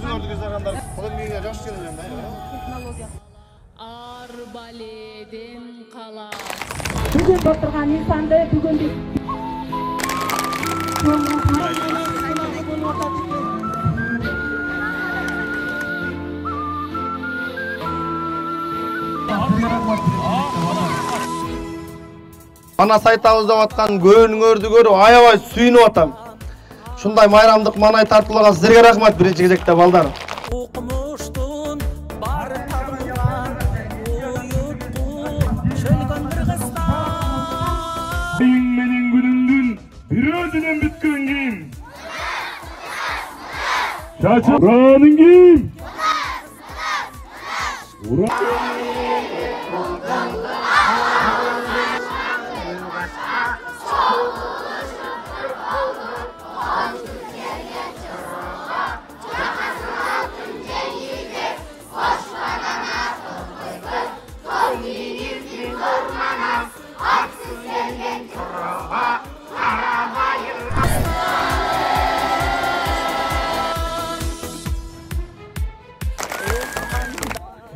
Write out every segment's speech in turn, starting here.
Өзүңөрдү жасагандар колун мээге жаш келген да. Технология. Арбаледен калас. Бүгүн отурган инсанды бүгүн биз Ана сайтабызда аткан көңүңөрдү көрүп аябай сүйүнүп атам. Шундай майрамдык маанай тартууларга силерге рахмат биринчи кезекте балдар. Окумуштун бар табылган уютту чөлгөн бир кызда. Менин күнүмдүн бирөөсүнөн бүткөн кийим. Чачы уранын кийим.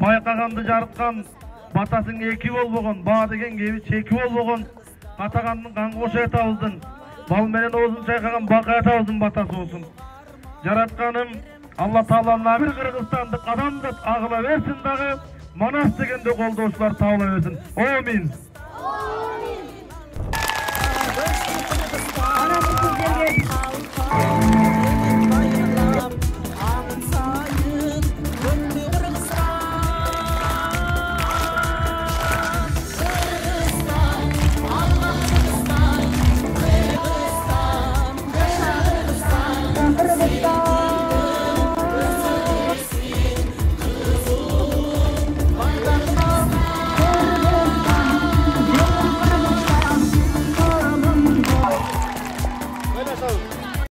Байкаганды жарыткан батасың эки болбогон, баа деген кеби чеки болбогон, катагандын каңгошу атабыздын, бал менен оозун чайкаган бакай атабыздын батасы болсун. Жаратканым Алла Тааланын бир Кыргызстанды адамдап агыла берсин дагы, Манас дегенде колдоочулар табыла берсин. Амин.